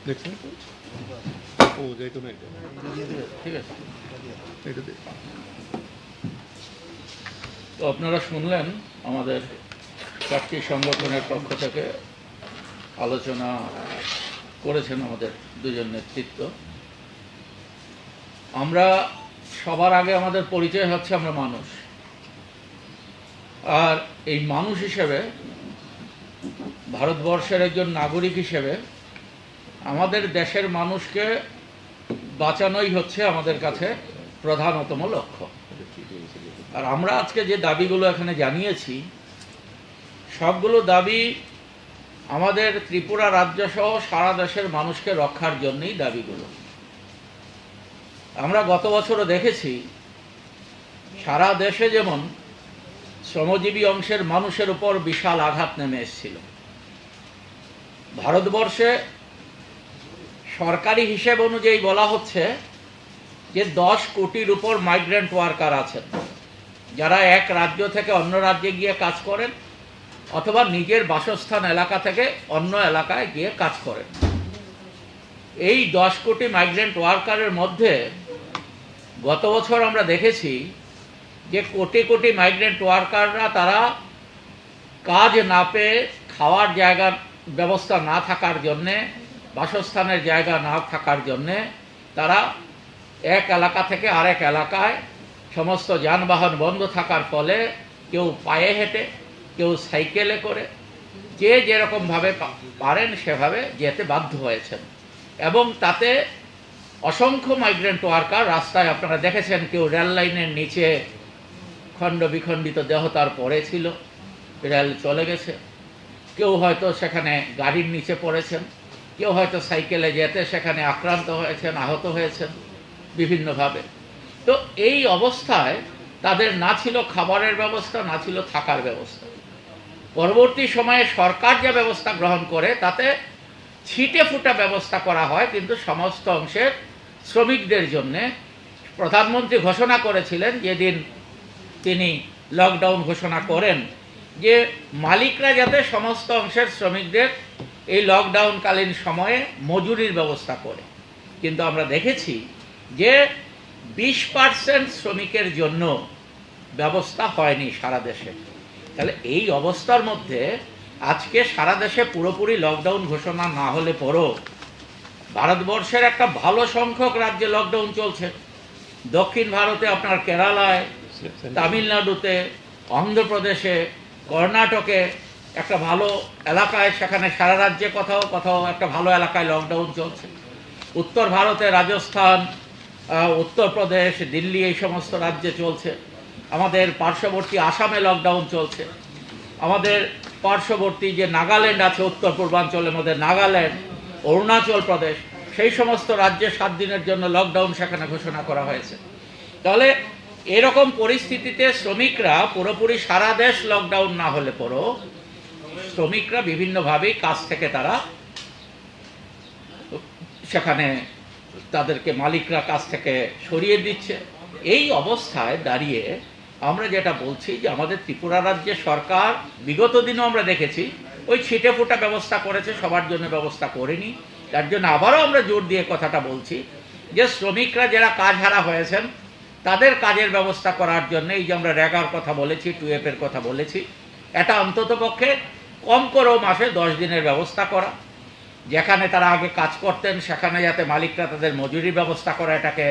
দেখছেন একটু, ও যাইতো না, এটা ঠিক আছে। এটা দেখ। তো আপনারা শুনলেন আমাদের চারটি সংগঠনের পক্ষ থেকে আলোচনা করেছেন আমাদের দুজন নেতৃত্ব। আমরা সবার আগে আমাদের পরিচয় হচ্ছে আমরা মানুষ, আর এই মানুষ হিসেবে ভারতবর্ষের একজন নাগরিক হিসেবে আমাদের দেশের মানুষকে বাঁচানোই হচ্ছে আমাদের কাছে প্রধানতম লক্ষ্য। আর আমরা আজকে যে দাবিগুলো এখানে জানিয়েছি, সবগুলো দাবি আমাদের ত্রিপুরা রাজ্য সহ সারা দেশের মানুষকে রক্ষার জন্যই দাবিগুলো। আমরা গত বছরও দেখেছি সারা দেশে যেমন শ্রমজীবী অংশের মানুষের উপর বিশাল আঘাত নেমে এসেছিল, ভারতবর্ষে সরকারি হিসেব অনুযায়ী বলা হচ্ছে যে 10 কোটির উপর মাইগ্রেন্ট ওয়ার্কার আছেন, যারা এক রাজ্য থেকে অন্য রাজ্যে গিয়ে কাজ করেন অথবা নিজের বাসস্থান এলাকা থেকে অন্য এলাকায় গিয়ে কাজ করেন। এই 10 কোটি মাইগ্রেন্ট ওয়ার্কারের মধ্যে গত বছর আমরা দেখেছি যে কোটি কোটি মাইগ্রেন্ট ওয়ার্কাররা তারা কাজ না পেয়ে, খাওয়ার জায়গার ব্যবস্থা না থাকার জন্যে, বাসস্থানের জায়গা না থাকার জন্যে তারা এক এলাকা থেকে আরেক এলাকায়, সমস্ত যানবাহন বন্ধ থাকার ফলে কেউ পায়ে হেঁটে, কেউ সাইকেলে করে, যে যেরকমভাবে পারেন সেভাবে যেতে বাধ্য হয়েছেন। এবং তাতে অসংখ্য মাইগ্রেন্ট ওয়ার্কার রাস্তায়, আপনারা দেখেছেন, কেউ রেল লাইনের নিচে খণ্ড বিখণ্ডিত দেহ তার পড়ে ছিল, রেল চলে গেছে, কেউ হয়তো সেখানে গাড়ির নিচে পড়েছেন, কেউ হয়তো সাইকেলে যেতে সেখানে আক্রান্ত হয়েছেন, আহত হয়েছেন বিভিন্নভাবে। তো এই অবস্থায় তাদের না ছিল খাবারের ব্যবস্থা, না ছিল থাকার ব্যবস্থা। পরবর্তী সময়ে সরকার যে ব্যবস্থা গ্রহণ করে তাতে ছিটে ফুটা ব্যবস্থা করা হয়, কিন্তু সমস্ত অংশের শ্রমিকদের জন্যে প্রধানমন্ত্রী ঘোষণা করেছিলেন যেদিন তিনি লকডাউন ঘোষণা করেন যে মালিকরা যাতে সমস্ত অংশের শ্রমিকদের এই লকডাউনকালীন সময়ে মজুরির ব্যবস্থা করে। কিন্তু আমরা দেখেছি যে 20% শ্রমিকের জন্য ব্যবস্থা হয়নি সারা দেশে। তাহলে এই অবস্থার মধ্যে আজকে সারা দেশে পুরোপুরি লকডাউন ঘোষণা না হলে পরও ভারতবর্ষের একটা ভালো সংখ্যক রাজ্যে লকডাউন চলছে। দক্ষিণ ভারতে আপনার কেরালায়, তামিলনাড়ুতে, অন্ধ্রপ্রদেশে, কর্ণাটকে একটা ভালো এলাকায়, সেখানে সারা রাজ্যে কোথাও কোথাও একটা ভালো এলাকায় লকডাউন চলছে। উত্তর ভারতে রাজস্থান, উত্তরপ্রদেশ, দিল্লি, এই সমস্ত রাজ্যে চলছে। আমাদের পার্শ্ববর্তী আসামে লকডাউন চলছে। আমাদের পার্শ্ববর্তী যে নাগাল্যান্ড আছে, উত্তর পূর্বাঞ্চলের মধ্যে নাগাল্যান্ড, অরুণাচল প্রদেশ, সেই সমস্ত রাজ্যে 7 দিনের জন্য লকডাউন সেখানে ঘোষণা করা হয়েছে। তাহলে এরকম পরিস্থিতিতে শ্রমিকরা পুরোপুরি সারা দেশ লকডাউন না হলে পরও শ্রমিকরা বিভিন্নভাবেই কাজ থেকে তারা সেখানে তাদেরকে মালিকরা কাছ থেকে সরিয়ে দিচ্ছে। এই অবস্থায় দাঁড়িয়ে আমরা যেটা বলছি যে আমাদের ত্রিপুরা রাজ্যের সরকার, বিগত দিনও আমরা দেখেছি ওই ছিটে ফোটা ব্যবস্থা করেছে, সবার জন্য ব্যবস্থা করেনি। তার জন্য আবারও আমরা জোর দিয়ে কথাটা বলছি যে শ্রমিকরা যারা কাজ হারা হয়েছেন তাদের কাজের ব্যবস্থা করার জন্য এই যে আমরা র্যাগার কথা বলেছি, 2F-এর কথা বলেছি, এটা অন্ততপক্ষে কম করেও মাসে 10 দিনের ব্যবস্থা করা, যেখানে তারা আগে কাজ করতেন সেখানে যাতে মালিকরা তাদের মজুরির ব্যবস্থা করে, এটাকে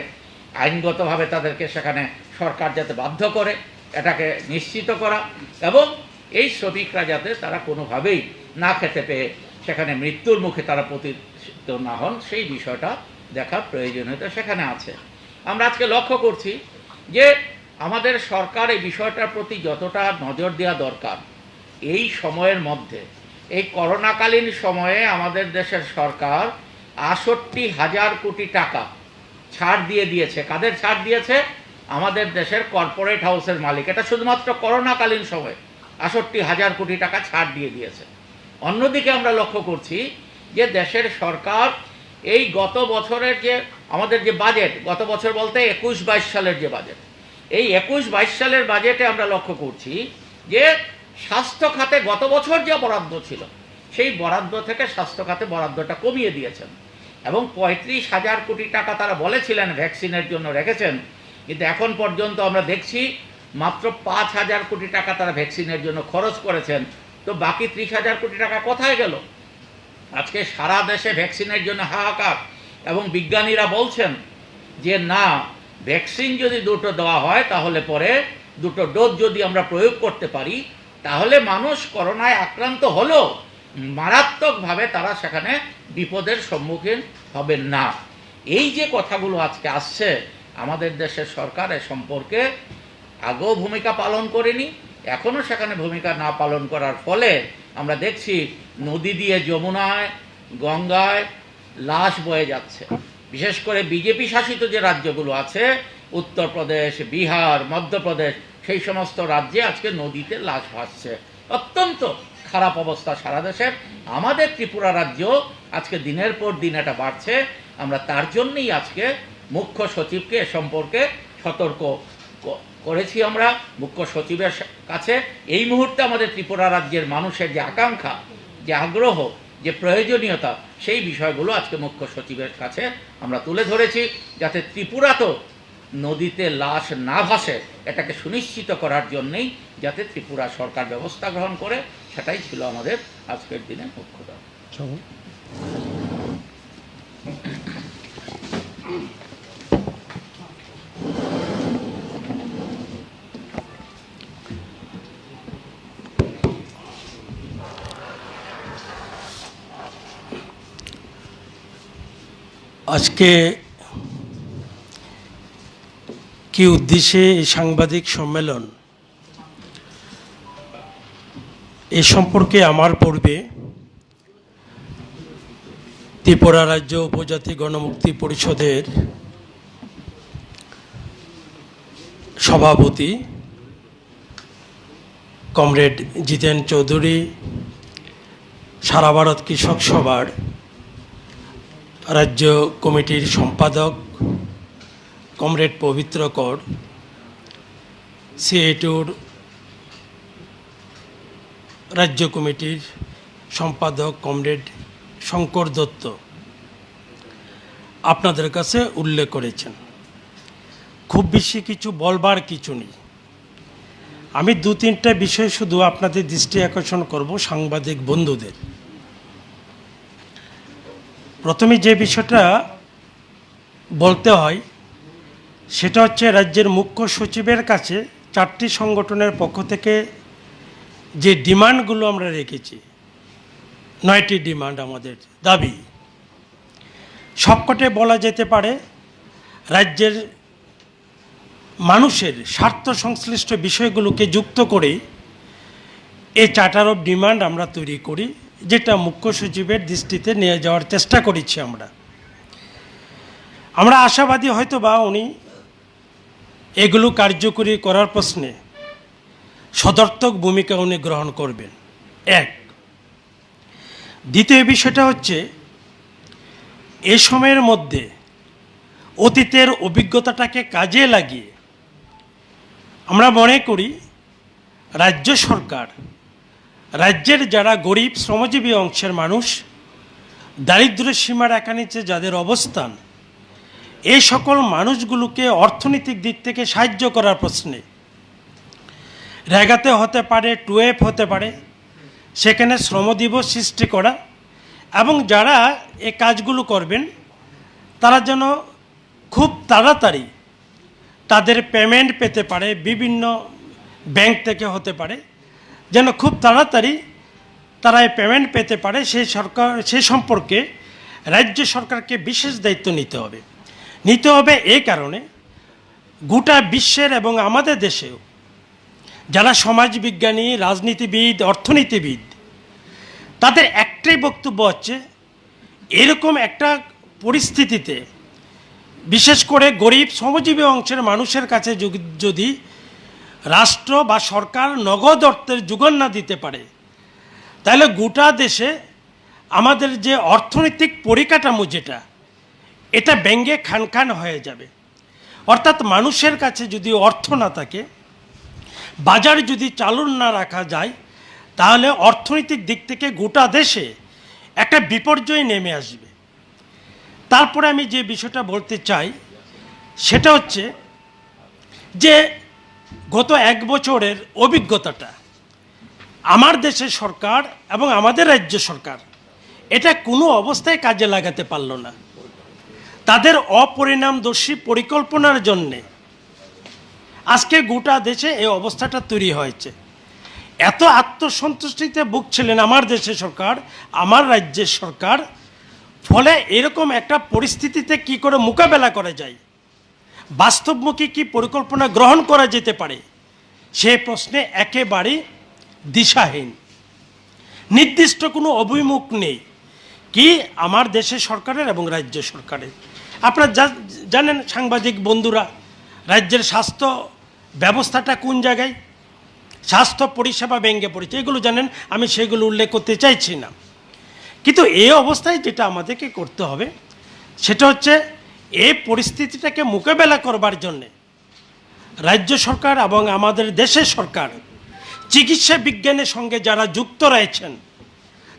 আইনগতভাবে তাদেরকে সেখানে সরকার যাতে বাধ্য করে এটাকে নিশ্চিত করা, এবং এই শ্রমিকরা যাতে তারা কোনোভাবেই না খেতে পেয়ে সেখানে মৃত্যুর মুখে তারা পতিত না হন, সেই বিষয়টা দেখার প্রয়োজনীয়তা সেখানে আছে। আমরা আজকে লক্ষ্য করছি যে আমাদের সরকার এই বিষয়টার প্রতি যতটা নজর দেওয়া দরকার, এই সময়ের মধ্যে, এই করোনাকালীন সময়ে আমাদের দেশের সরকার ৬৮,০০০ কোটি টাকা ছাড় দিয়ে দিয়েছে। কাদের ছাড় দিয়েছে? আমাদের দেশের কর্পোরেট হাউসের মালিক। এটা শুধুমাত্র করোনাকালীন সময়ে ৬৮,০০০ কোটি টাকা ছাড় দিয়ে দিয়েছে। অন্যদিকে আমরা লক্ষ্য করছি যে দেশের সরকার এই গত বছরের যে আমাদের যে বাজেট, গত বছর বলতে ২১-২২ সালের যে বাজেট, এই ২১-২২ সালের বাজেটে আমরা লক্ষ্য করছি যে স্বাস্থ্য খাতে গত বছর যে বরাদ্দ ছিল সেই বরাদ্দ থেকে স্বাস্থ্য খাতে বরাদ্দটা কমিয়ে দিয়েছেন, এবং ৩৫,০০০ কোটি টাকা তারা বলেছিলেন ভ্যাকসিনের জন্য রেখেছেন, কিন্তু এখন পর্যন্ত আমরা দেখছি মাত্র ৫,০০০ কোটি টাকা তারা ভ্যাকসিনের জন্য খরচ করেছেন। তো বাকি ৩০,০০০ কোটি টাকা কোথায় গেল? আজকে সারা দেশে ভ্যাকসিনের জন্য হাহাকার, এবং বিজ্ঞানীরা বলছেন যে না, ভ্যাকসিন যদি 2টো দেওয়া হয় তাহলে পরে 2টো ডোজ যদি আমরা প্রয়োগ করতে পারি তাহলে মানুষ করোনায় আক্রান্ত হলেও মারাত্মকভাবে তারা সেখানে বিপদের সম্মুখীন হবেন না। এই যে কথাগুলো আজকে আসছে, আমাদের দেশের সরকার এ সম্পর্কে আগেও ভূমিকা পালন করেনি, এখনও সেখানে ভূমিকা না পালন করার ফলে আমরা দেখছি নদী দিয়ে যমুনায়, গঙ্গায় লাশ বয়ে যাচ্ছে। বিশেষ করে বিজেপি শাসিত যে রাজ্যগুলো আছে, উত্তরপ্রদেশ, বিহার, মধ্যপ্রদেশ, সেই সমস্ত রাজ্যে আজকে নদীতে লাশ ভাসছে। অত্যন্ত খারাপ অবস্থা সারা দেশের। আমাদের ত্রিপুরা রাজ্য আজকে দিনের পর দিন এটা বাড়ছে। আমরা তার জন্যই আজকে মুখ্য সচিবকে এ সম্পর্কে সতর্ক করেছি। আমরা মুখ্য সচিবের কাছে এই মুহূর্তে আমাদের ত্রিপুরা রাজ্যের মানুষের যে আকাঙ্ক্ষা, যে আগ্রহ, যে প্রয়োজনীয়তা, সেই বিষয়গুলো আজকে মুখ্য সচিবের কাছে আমরা তুলে ধরেছি, যাতে ত্রিপুরা তো নদীতে লাশ না ভাসে এটাকে সুনিশ্চিত করার জন্যই যাতে ত্রিপুরা সরকার ব্যবস্থা গ্রহণ করে, সেটাই ছিল আমাদের আজকের দিনে মুখ্য দাবি। আজকে কি উদ্দেশ্যে এই সাংবাদিক সম্মেলন, এ সম্পর্কে আমার পূর্বে ত্রিপুরা রাজ্য উপজাতি গণমুক্তি পরিষদের সভাপতি কমরেড জিতেন চৌধুরী, সারা ভারত কৃষক সভার রাজ্য কমিটির সম্পাদক কমরেড পবিত্র কর, সিএটুর রাজ্য কমিটির সম্পাদক কমরেড শঙ্কর দত্ত আপনাদের কাছে উল্লেখ করেছেন। খুব বেশি কিছু বলবার কিছু নেই। আমি 2-3টা বিষয় শুধু আপনাদের দৃষ্টি আকর্ষণ করব সাংবাদিক বন্ধুদের। প্রথমে যে বিষয়টা বলতে হয় সেটা হচ্ছে রাজ্যের মুখ্য সচিবের কাছে 4টি সংগঠনের পক্ষ থেকে যে ডিমান্ডগুলো আমরা রেখেছি, 9টি ডিমান্ড আমাদের দাবি, সবকটাই বলা যেতে পারে রাজ্যের মানুষের স্বার্থ সংশ্লিষ্ট বিষয়গুলোকে যুক্ত করে এই চার্টার অফ ডিমান্ড আমরা তৈরি করি, যেটা মুখ্য সচিবের দৃষ্টিতে নিয়ে যাওয়ার চেষ্টা করেছি। আমরা আশাবাদী হয়তো বা উনি এগুলো কার্যকরী করার প্রশ্নে সদর্থক ভূমিকা উনি গ্রহণ করবেন। এক। দ্বিতীয় বিষয়টা হচ্ছে এ সময়ের মধ্যে অতীতের অভিজ্ঞতাটাকে কাজে লাগিয়ে আমরা মনে করি রাজ্য সরকার রাজ্যের যারা গরিব শ্রমজীবী অংশের মানুষ, দারিদ্র সীমার একা নিচে যাদের অবস্থান, এই সকল মানুষগুলোকে অর্থনৈতিক দিক থেকে সাহায্য করার প্রশ্নে রেগাতে হতে পারে, টুয়েফ হতে পারে, সেখানে শ্রমদিবস সৃষ্টি করা এবং যারা এই কাজগুলো করবেন তারা যেন খুব তাড়াতাড়ি তাদের পেমেন্ট পেতে পারে, বিভিন্ন ব্যাংক থেকে হতে পারে, যেন খুব তাড়াতাড়ি তারা এই পেমেন্ট পেতে পারে সেই সম্পর্কে রাজ্য সরকারকে বিশেষ দায়িত্ব নিতে হবে এই কারণে গোটা বিশ্বের এবং আমাদের দেশেও যারা সমাজবিজ্ঞানী, রাজনীতিবিদ, অর্থনীতিবিদ, তাদের একটাই বক্তব্য হচ্ছে এরকম একটা পরিস্থিতিতে বিশেষ করে গরিব শ্রমজীবী অংশের মানুষের কাছে যদি রাষ্ট্র বা সরকার নগদ অর্থের যোগান না দিতে পারে, তাহলে গোটা দেশে আমাদের যে অর্থনৈতিক পরিকাঠামো এটা ব্যঙ্গে খান হয়ে যাবে। অর্থাৎ মানুষের কাছে যদি অর্থ না থাকে, বাজার যদি চালু না রাখা যায়, তাহলে অর্থনৈতিক দিক থেকে গোটা দেশে একটা বিপর্যয় নেমে আসবে। তারপরে আমি যে বিষয়টা বলতে চাই সেটা হচ্ছে যে গত 1 বছরের অভিজ্ঞতাটা আমার দেশের সরকার এবং আমাদের রাজ্য সরকার এটা কোনো অবস্থায় কাজে লাগাতে পারল না। তাদের অপরিণামদর্শী পরিকল্পনার জন্যে আজকে গোটা দেশে এই অবস্থাটা তৈরি হয়েছে। এত আত্মসন্তুষ্টিতে ভুগছিলেন আমার দেশের সরকার, আমার রাজ্যের সরকার, ফলে এরকম একটা পরিস্থিতিতে কি করে মোকাবেলা করা যায়, বাস্তবমুখী কি পরিকল্পনা গ্রহণ করা যেতে পারে, সে প্রশ্নে একেবারেই দিশাহীন। নির্দিষ্ট কোনো অভিমুখ নেই কি আমার দেশের সরকারের এবং রাজ্য সরকারের। আপনারা জানেন সাংবাদিক বন্ধুরা, রাজ্যের স্বাস্থ্য ব্যবস্থাটা কোন জায়গায়, স্বাস্থ্য পরিষেবা ভেঙে পড়েছে, এগুলো জানেন, আমি সেগুলো উল্লেখ করতে চাইছি না। কিন্তু এই অবস্থায় যেটা আমাদেরকে করতে হবে সেটা হচ্ছে এই পরিস্থিতিটাকে মোকাবেলা করবার জন্যে রাজ্য সরকার এবং আমাদের দেশের সরকার চিকিৎসা বিজ্ঞানের সঙ্গে যারা যুক্ত রয়েছেন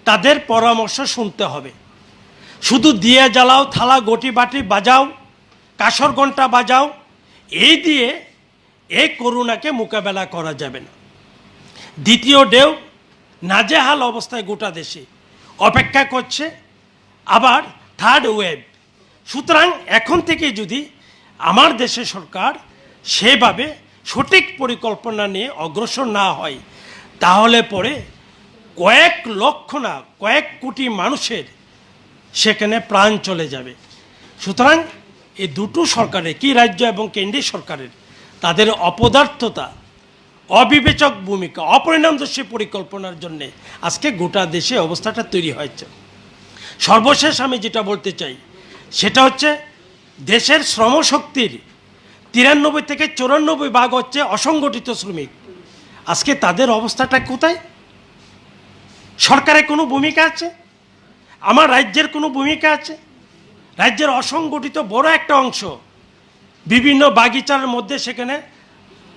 তাদের পরামর্শ শুনতে হবে। শুধু দিয়ে জ্বালাও, থালা গটি বাটি বাজাও, কাঁসর ঘণ্টা বাজাও, এই দিয়ে এই করোনাকে মোকাবেলা করা যাবে না। দ্বিতীয় ঢেউ নাজেহাল অবস্থায় গোটা দেশে অপেক্ষা করছে, আবার থার্ড ওয়েভ। সুতরাং এখন থেকে যদি আমার দেশের সরকার সেভাবে সঠিক পরিকল্পনা নিয়ে অগ্রসর না হয়, তাহলে পরে কয়েক লক্ষ না কয়েক কোটি মানুষের সেখানে প্রাণ চলে যাবে। সুতরাং এই দুটো সরকারের, কি রাজ্য এবং কেন্দ্রীয় সরকারের, তাদের অপদার্থতা, অবিবেচক ভূমিকা, অপরিণামদর্শী পরিকল্পনার জন্যে আজকে গোটা দেশে অবস্থাটা তৈরি হয়েছে। সর্বশেষ আমি যেটা বলতে চাই সেটা হচ্ছে দেশের শ্রমশক্তির 93 থেকে 94 ভাগ হচ্ছে অসংগঠিত শ্রমিক। আজকে তাদের অবস্থাটা কোথায়? সরকারের কোনো ভূমিকা আছে? আমার রাজ্যের কোনো ভূমিকা আছে? রাজ্যের অসংগঠিত বড় একটা অংশ বিভিন্ন বাগিচার মধ্যে সেখানে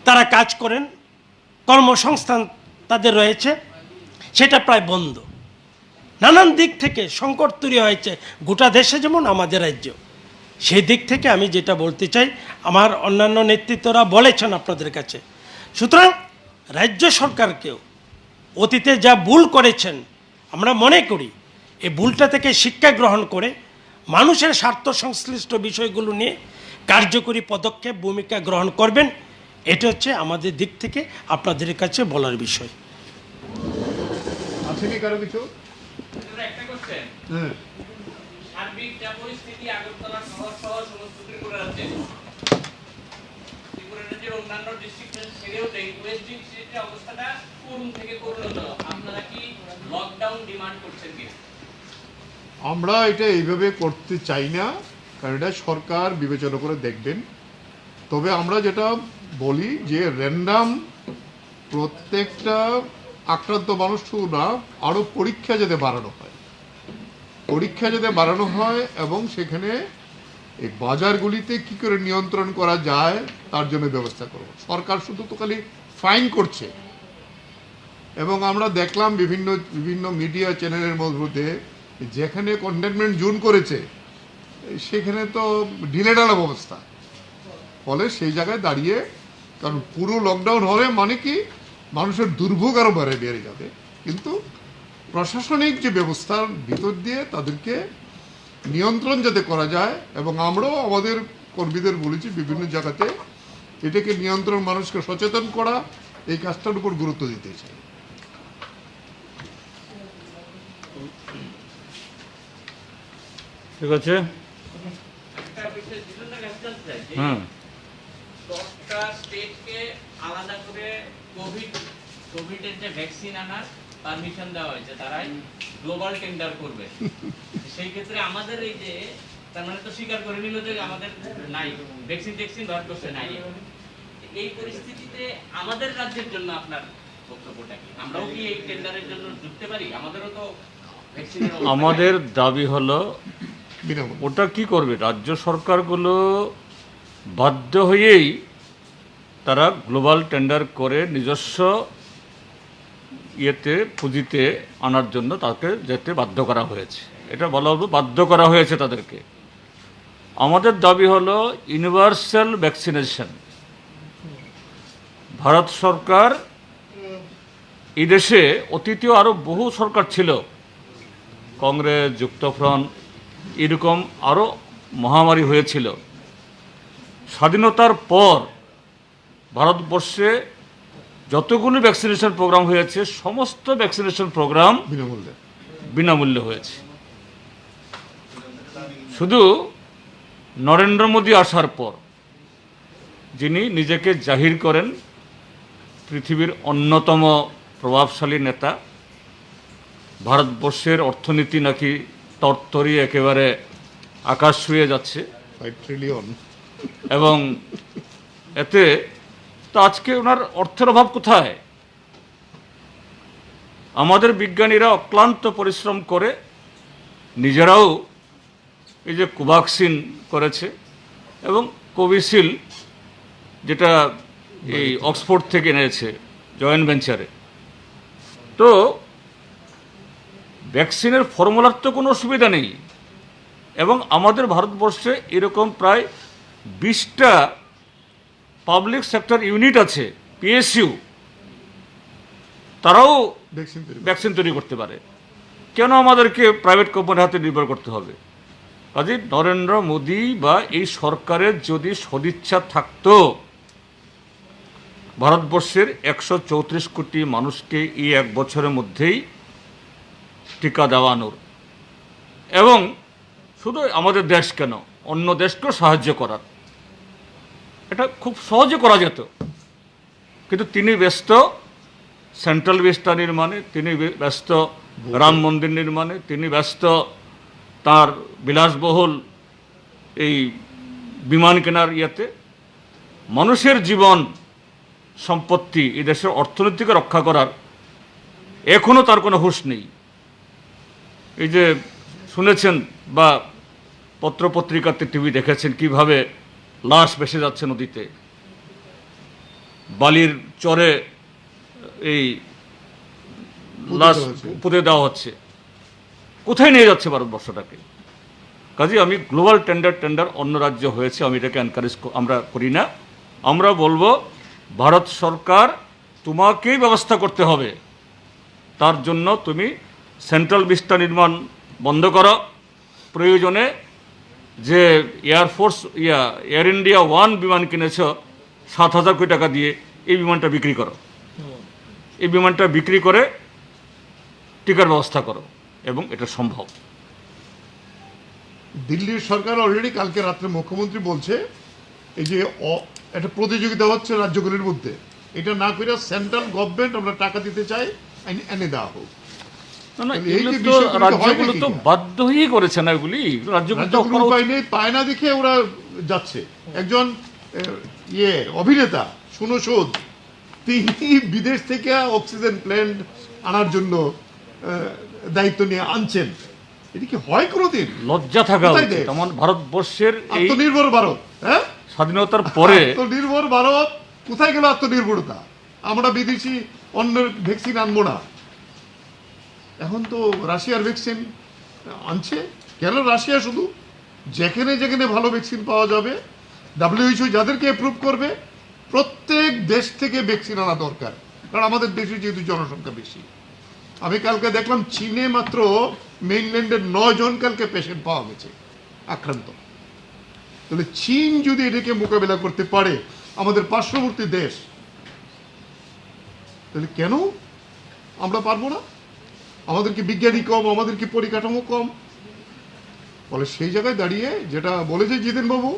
তারা কাজ করেন, কর্মসংস্থান তাদের রয়েছে, সেটা প্রায় বন্ধ। নানান দিক থেকে সংকট তৈরি হয়েছে গোটা দেশে, যেমন আমাদের রাজ্য। সেই দিক থেকে আমি যেটা বলতে চাই, আমার অন্যান্য নেতৃত্বরা বলেছেন আপনাদের কাছে। সুতরাং রাজ্য সরকারকেও অতীতে যা ভুল করেছেন আমরা মনে করি এই ভুলটা থেকে শিক্ষা গ্রহণ করে মানুষের স্বার্থ সংশ্লিষ্ট বিষয়গুলো নিয়ে কার্যকরী পদক্ষেপ ভূমিকা গ্রহণ করবেন। এটা হচ্ছে আমাদের দিক থেকে আপনাদের কাছে বলার বিষয়। আছে কি কারো কিছু? একটা কোশ্চেন, সার্বিক যা পরিস্থিতি আগরতলা শহর সহ সমস্ত ত্রিপুরা রাজ্যের অন্যান্য ডিস্ট্রিক্টের ছেড়েও ওয়েস্ট ডিস্ট্রিক্টের অবস্থাটা করুণ থেকে করুণতর, আপনারা কি লকডাউন ডিমান্ড করছেন কি? আমরা এটা এইভাবে করতে চাই না, কারণ এটা সরকার বিবেচনা করে দেখবেন। তবে আমরা যেটা বলি যে র্যান্ডাম প্রত্যেকটা আক্রান্ত মানুষ শুধু না, আরও পরীক্ষা যাতে বাড়ানো হয় এবং সেখানে এই বাজারগুলিতে কি করে নিয়ন্ত্রণ করা যায় তার জন্য ব্যবস্থা করব। সরকার শুধু তো খালি ফাইন করছে, এবং আমরা দেখলাম বিভিন্ন বিভিন্ন মিডিয়া চ্যানেলের মধ্যে যেখানে কন্টেনমেন্ট জোন করেছে সেখানে তো ঢিলেঢালা অবস্থা, ফলে সেই জায়গায় দাঁড়িয়ে, কারণ পুরো লকডাউন হলে মানে কি মানুষের দুর্ভোগ আরও বেড়ে যাবে, কিন্তু প্রশাসনিক যে ব্যবস্থার ভিতর দিয়ে তাদেরকে নিয়ন্ত্রণ যাতে করা যায়, এবং আমরাও আমাদের কর্মীদের বলেছি বিভিন্ন জায়গাতে এটাকে নিয়ন্ত্রণ, মানুষকে সচেতন করা, এই কাজটার উপর গুরুত্ব দিতে চাই। ঠিক আছে। একটা বিষয় যেটা জানতে চাই যে হুম 10টা স্টেটকে আলাদা করে কোভিডের যে ভ্যাকসিন আনার পারমিশন দেওয়া হয়েছে, তারাই গ্লোবাল টেন্ডার করবে। সেই ক্ষেত্রে আমাদের এই যে তার মানে তো স্বীকার করে নিল যে আমাদের নাই ভ্যাকসিন ধর করছে নাই। এই পরিস্থিতিতে আমাদের রাজ্যের জন্য আপনার বক্তব্যটা কি? আমরাও কি এই টেন্ডারের জন্য যুক্ত পারি? আমাদেরও তো ভ্যাকসিনের আমাদের দাবি হলো বিনামূল্যে ওটা কি করবে, রাজ্য সরকারগুলো বাধ্য হয়েই তারা গ্লোবাল টেন্ডার করে নিজস্ব ইয়েতে পুঁজিতে আনার জন্য তাকে যেতে বাধ্য করা হয়েছে, এটা বলা হলো বাধ্য করা হয়েছে তাদেরকে। আমাদের দাবি হলো ইউনিভার্সাল ভ্যাকসিনেশন। ভারত সরকার, এই দেশে অতীতেও আরও বহু সরকার ছিল, কংগ্রেস, যুক্তফ্রন্ট, এরকম আরও মহামারী হয়েছিল। স্বাধীনতার পর ভারতবর্ষে যতগুলো ভ্যাকসিনেশন প্রোগ্রাম হয়েছে সমস্ত ভ্যাকসিনেশন প্রোগ্রাম বিনামূল্যে বিনামূল্যে হয়েছে। শুধু নরেন্দ্র মোদী আসার পর, যিনি নিজেকে জাহির করেন পৃথিবীর অন্যতম প্রভাবশালী নেতা, ভারতবর্ষের অর্থনীতি নাকি তরতরি একেবারে আকাশ ছুঁয়ে যাচ্ছে, 5 ট্রিলিয়ন, এবং এতে তো আজকে ওনার অর্থের অভাব কোথায়? আমাদের বিজ্ঞানীরা অক্লান্ত পরিশ্রম করে নিজেরাও এই যে কোভ্যাক্সিন করেছে এবং কোভিশিল্ড, যেটা এই অক্সফোর্ড থেকে এনেছে জয়েন্ট ভেঞ্চারে। তো ভ্যাকসিনের ফর্মুলার তো কোনো অসুবিধা নেই, এবং আমাদের ভারতবর্ষে এরকম প্রায় 20টা পাবলিক সেক্টর ইউনিট আছে, পিএসইউ, তারাও ভ্যাকসিন তৈরি করতে পারে। কেন আমাদেরকে প্রাইভেট কোম্পানির হাতে নির্ভর করতে হবে? কাজে নরেন্দ্র মোদী বা এই সরকারের যদি সদিচ্ছা থাকতো ভারতবর্ষের 134 কোটি মানুষকে এই 1 বছরের মধ্যেই টিকা দেওয়ানোর, এবং শুধু আমাদের দেশ কেন অন্য দেশকেও সাহায্য করার, এটা খুব সহজে করা যেত। কিন্তু তিনি ব্যস্ত সেন্ট্রাল ভিস্টা নির্মাণে, তিনি ব্যস্ত রাম মন্দির নির্মাণে, তিনি ব্যস্ত তার বিলাসবহুল এই বিমান কেনার ইয়েতে। মানুষের জীবন সম্পত্তি, এই দেশের অর্থনীতিকে রক্ষা করার এখনও তার কোনো হুঁশ নেই। এই যে শুনেছেন বা পত্রপত্রিকাতে টিভি দেখেছেন কিভাবে লাশ ভেসে যাচ্ছে নদীতে, বালির চরে এই লাশ পুঁতে দেওয়া হচ্ছে। কোথায় নিয়ে যাচ্ছে ভারতবর্ষটাকে? কাজে আমি গ্লোবাল টেন্ডার অন্য রাজ্য হয়েছে, আমি এটাকে এনকারেজ আমরা করি না। আমরা বলবো ভারত সরকার তোমাকেই ব্যবস্থা করতে হবে, তার জন্য তুমি সেন্ট্রাল ভিস্টা নির্মাণ বন্ধ করো, প্রয়োজনে যে এয়ারফোর্স এয়ার ইন্ডিয়া 1 বিমান কিনেছ 7,000 কোটি টাকা দিয়ে, এই বিমানটা বিক্রি করো, এই বিমানটা বিক্রি করে টিকার ব্যবস্থা করো, এবং এটা সম্ভব। দিল্লির সরকার অলরেডি কালকে রাত্রে মুখ্যমন্ত্রী বলছে এই যে একটা প্রতিযোগিতা হচ্ছে রাজ্যগুলির মধ্যে, এটা না করে সেন্ট্রাল গভর্নমেন্ট আমরা টাকা দিতে চাই, এনে দেওয়া হোক। রাজ্যগুলো তো বাধ্য হয়েই করেছে না, এগুলি রাজ্যগুলো উপায় নেই, পায় না দেখে ওরা যাচ্ছে। একজন অভিনেতা সুনো সুদ, তিনি বিদেশ থেকে অক্সিজেন প্ল্যান্ট আনার জন্য দায়িত্ব নিয়ে আনছেন। এটা কি হয় কোনোদিন? লজ্জা থাকা উচিত। আমার ভারতবর্ষের এই আত্মনির্ভর ভারত, হ্যাঁ, স্বাধীনতার পরে আত্মনির্ভর ভারত কোথায় গেল? আত্মনির্ভরতা আমরা বিদেশি অন্যের ভ্যাকসিন আনবো না। এখন তো রাশিয়ার ভ্যাকসিন আনছে। কেন রাশিয়া? শুধু যেখানে যেখানে ভালো ভ্যাকসিন পাওয়া যাবে, WHO যাদেরকে অ্যাপ্রুভ করবে, প্রত্যেক দেশ থেকে ভ্যাকসিন আনা দরকার, কারণ আমাদের দেশে যেহেতু জনসংখ্যা বেশি। আমি কালকে দেখলাম চীনে মাত্র মেইনল্যান্ডের 9 জন কালকে পেশেন্ট পাওয়া গেছে আক্রান্ত। তাহলে চীন যদি এটাকে মোকাবেলা করতে পারে, আমাদের পার্শ্ববর্তী দেশ, তাহলে কেন আমরা পারবো না? আমাদের কি বিজ্ঞানী কম? আমাদের কি পরিকাঠামো কম? ফলে সেই জায়গায় দাঁড়িয়ে যেটা বলেছে জিতেন বাবু,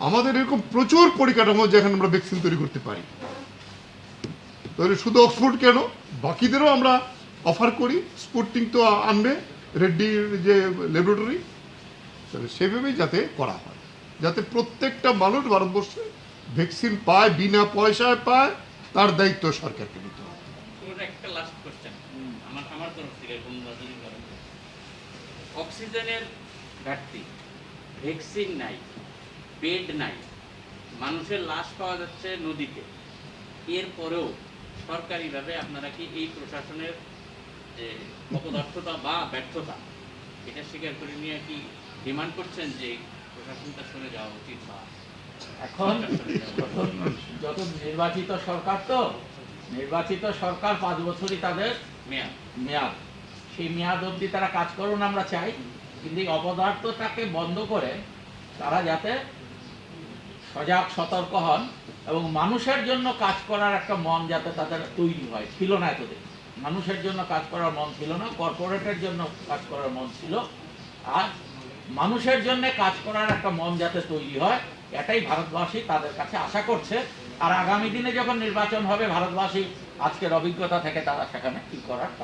আমাদের এরকম প্রচুর পরিকাঠামো যেখানে আমরা ভ্যাকসিন তৈরি করতে পারি। তাহলে শুধু অক্সফোর্ড কেন, বাকিদেরও আমরা অফার করি। স্পুটনিক তো আনবে রেড্ডির যে ল্যাবরেটরি, তাহলে সেভাবেই যাতে করা হয়, যাতে প্রত্যেকটা মানুষ ভারতবর্ষে ভ্যাকসিন পায়, বিনা পয়সায় পায়, তার দায়িত্ব সরকারকে নিতে হবে। একটা লাস্ট কোশ্চেন আমার তরফ থেকে, অক্সিজেনের ঘাটতি, ভ্যাকসিন নাই, বেড নাই, মানুষের লাশ পাওয়া যাচ্ছে নদীতে, এরপরেও সরকারিভাবে আপনারা কি এই প্রশাসনের যে অপদার্থতা বা ব্যর্থতা এটা স্বীকার করে নিয়ে কি ডিমান্ড করছেন যে প্রশাসনটা সরে যাওয়া উচিত? বা এখন যত নির্বাচিত সরকার, তো নির্বাচিত সরকার 5 বছরই তাদের মেয়াদ, সেই মেয়াদ অবধি তারা কাজ করুন আমরা চাই, কিন্তু এই অপদার্থতাকে বন্ধ করে তারা যাতে সজাগ সতর্ক হন এবং মানুষের জন্য কাজ করার একটা মন যাতে তাদের তৈরি হয়। ছিল না এতদিন, মানুষের জন্য কাজ করার মন ছিল না, কর্পোরেটের জন্য কাজ করার মন ছিল। আর মানুষের জন্য কাজ করার একটা মন যাতে তৈরি হয়, এটাই ভারতবাসী তাদের কাছে আশা করছে। আর আগামী দিনে যখন নির্বাচন হবে, ভারতবাসী আজকের অভিজ্ঞতা থেকে তারা সেখানে কি করার